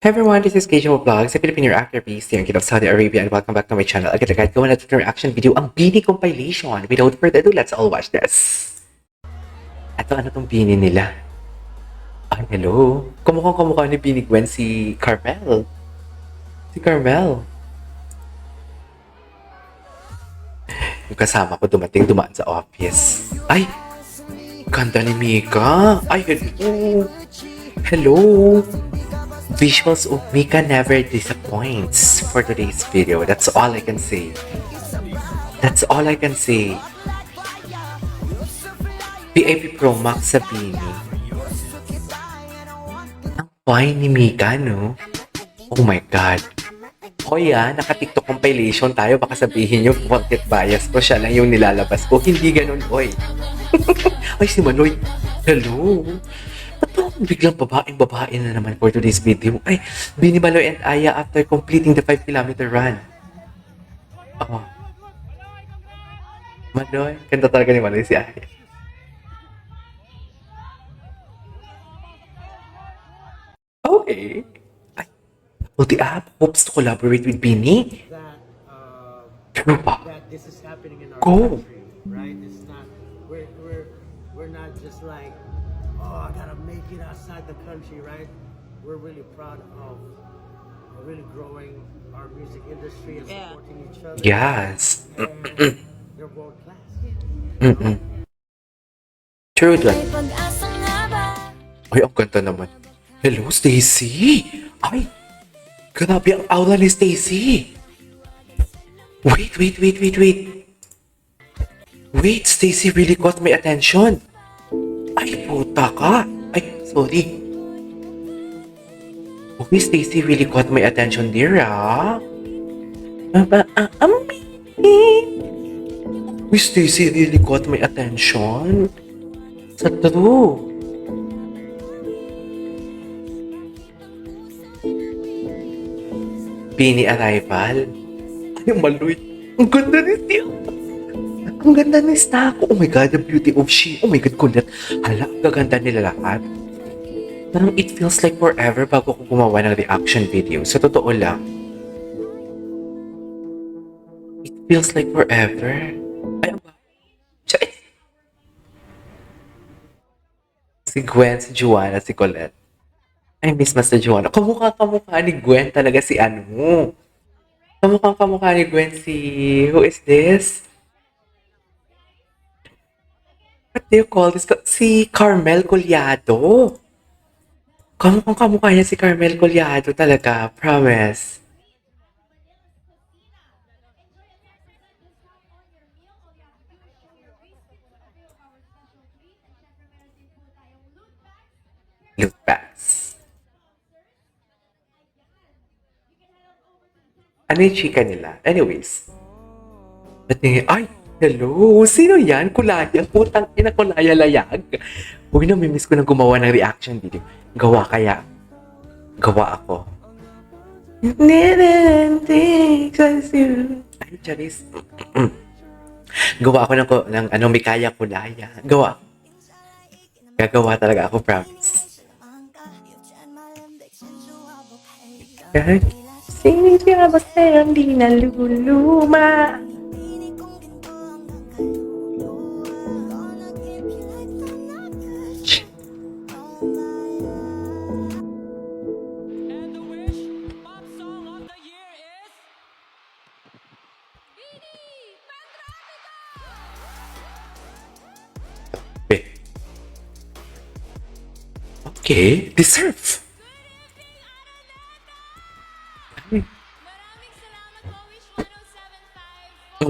Hi everyone, this is KJO Vlogs, a Filipino actor based here in Kingdom of Saudi Arabia, and welcome back to my channel. Again, guys, gawa natin ng reaction video, ang Bini compilation. Without further ado, let's all watch this. Ano tong Bini nila? Ay, hello. Kamukha ni Bini Gwen si Carmel. Si Carmel. Yung kasama ko dumaan sa office. Ay, ganda ni Mika. Ay, hello. Hello. Visuals of Mika never disappoints for today's video. That's all I can say. That's all I can say. PAP Pro Max sa Bini. Ang fine ni Mika, no? Oh my God. Hoy naka-TikTok compilation tayo. Baka sabihin nyo, content bias ko. Siya lang yung nilalabas ko. Hindi ganun, oy. Ay, si Manoy. Hello. Ba't biglang babae na naman for today's video? Ay, Bini Maloy and Aya after completing the 5-kilometer run. Oh. Manoy. Ganda talaga ni Manoy si Aya. Okay. Ay, well, the app hopes to collaborate with Bini. True ba? That this is happening in our Go. country, right? It's not we're not just like, oh, I gotta make it outside the country, right? We're really proud of really growing our music industry and supporting each other. Yes. And they're world class. True that. Ay, ang ganda naman. Hello, Stacy! Ay, grabe ang aura ni Stacy! Wait. Wait, Stacy really caught my attention. Ay, puta ka. Ay, sorry. Okay, Stacy really caught my attention there, ah. Uy, Stacy really caught my attention. Sa true. Bini Arrival. Ay, Maloy. Ang ganda ni Steve. Ang ganda ni Stako. Oh my God, the beauty of she. Oh my God, kulit. Hala, ang gaganda nila lahat. Parang it feels like forever bago ko gumawa ng reaction video. Sa totoo lang. It feels like forever. Ay, ang ba? Siya, si Gwen, si Joanna, si Colette. I miss Master Joanna. Kamukha ni Gwen talaga si ano. Kamukha ni Gwen si... Who is this? What do you call this? Si Carmel Collado. Kamukha niya si Carmel Collado talaga. Promise. Look back. Ano yung chika nila? Anyways. Ay, hello! Sino yan? Kulaya? Putang ina, Kulaya Layag. Uy, namimiss ko na gumawa ng reaction video. Gawa ako. Ay, Charis. Gawa ako ng may kaya Kulaya. Gagawa talaga ako, promise. Kahit sino siya ba sa'yo di naluluma? And the Wish Pop Song of the Year is Bini Pandrapico! Okay, deserve. Maraming salamat po, Wish 1075 for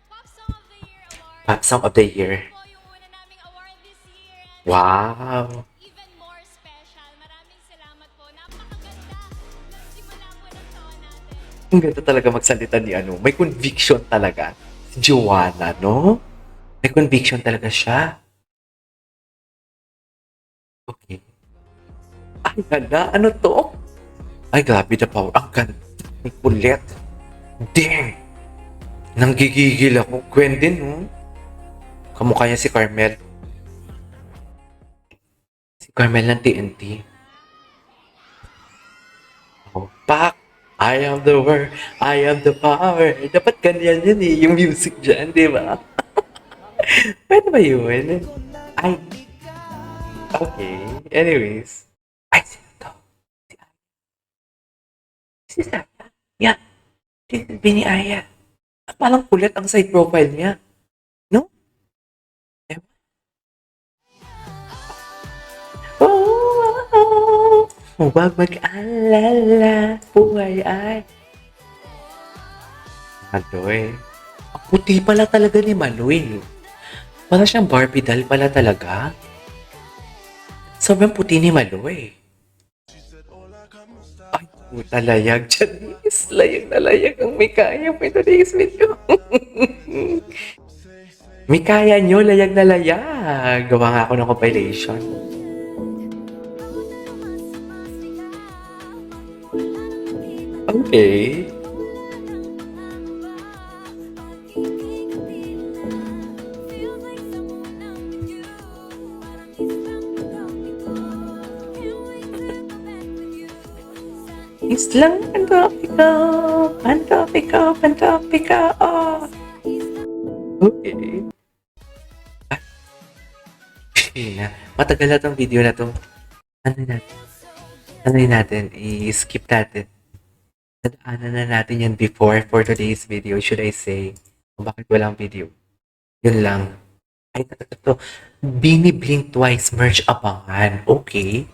Pop Song of the Year Pop Song of the Year. Award. Po yung una naming award this year. And Wow. even more special. Maraming salamat po. Napakaganda. Nagsimula po ng taon natin. Ang ganda talaga magsalita ni ano. May conviction talaga. Si Joanna, no? May conviction talaga siya. Okay. Ay, hala. Ano to? Ay, grabe the power. Ang ganda. Ang kulit. Dang! Nanggigigil ako. Gwen din, no? Kamukha niya si Carmel. Si Carmel ng TNT. ako. Pak! I am the word, I am the power. Dapat ganyan yun eh, yung music dyan, di ba? Pwede ba yun? Ay, okay. Anyways. Ay, sino to? Si Saya. Yeah, this is Bini Aya. Parang kulit ang side profile niya. No? Ewan. Oh, huwag mag-alala, buhay ay. Maloy. Ang puti pala talaga ni Maloy. Para siyang Barbie doll pala talaga. Sobrang puti ni Maloy. Ay, puta layag. Janice, layag na layag ang may kaya for today's video. May kaya nyo, layag na layag. Gawa nga ako ng compilation. Okay. It's lang pantopiko, oh. Okay. Ah, na. Matagal na tong video na to. Ano natin? I-skip natin. Nadaanan na natin yan before for today's video, should I say. Kung bakit walang video. Yun lang. Ay, ito. Bini Blink Twice merch abangan. Okay.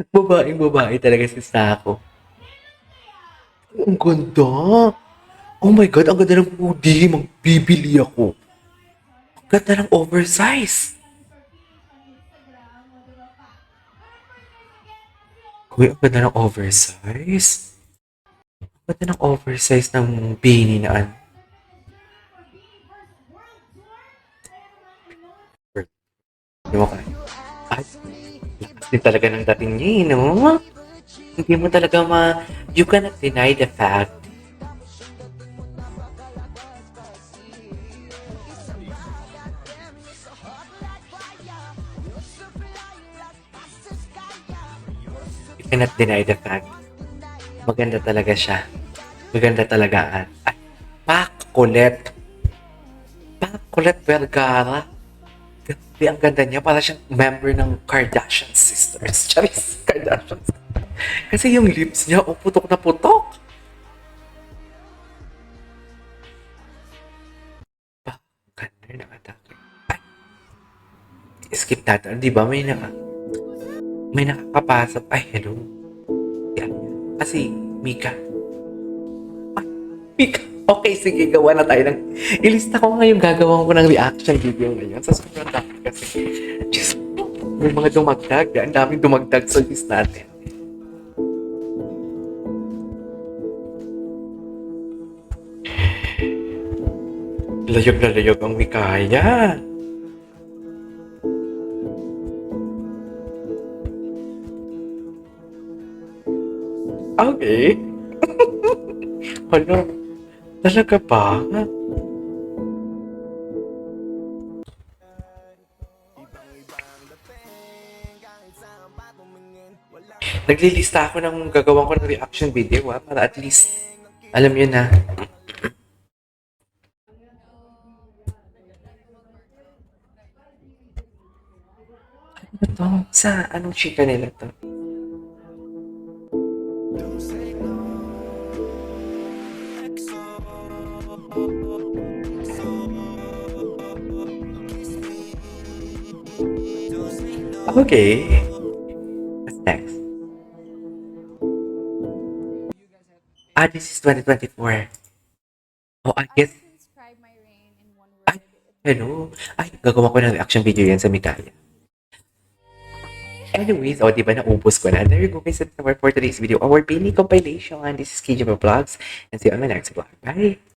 Babae talaga si Sako. Ang ganda. Oh my God, ang ganda ng hoodie. Magbibili ako. Ang ganda ng oversize. Uy, ang ganda ng oversize. Ang ganda ng oversize ng beanie na ano. Hindi mo kaya. Ay, lakas din talaga ng dating niya, eh, no? Hindi mo talaga you cannot deny the fact. You cannot deny the fact. Maganda talaga siya. Maganda talaga. Ay, Pakulet Vergara. Grabe, ang ganda niya. Para siyang member ng Kardashian Sisters. Charis, Kardashian. Kasi yung lips niya, putok na putok. Ganda na atake. Ay, skip natin. Di ba may nakakapasok. Ay, hello. Yan. Kasi, Mika. Ay, Mika. Okay, sige, gawa na tayo ng... Ilista ko nga yung gagawin ko ng reaction video ngayon. Sa sobrang dami kasi. Diyos, may mga dumagdag. Ang daming dumagdag sa list natin. Layog na layog ang Mikaya. Okay. Ano? Talaga ba? Naglilista ako ng gagawin ko ng reaction video para at least alam yun na. Ano to? Sa anong chika nila to? Okay. What's next? This is 2024. Oh, I guess. Describe my reign in one word. Ay, hello. Ay, gagawa ko ng reaction video yan sa Mikaya. Anyways, diba naubos ko na. There you go guys, for today's video. Our Bini compilation. This is KJ Vlogs. And see you on my next vlog. Bye!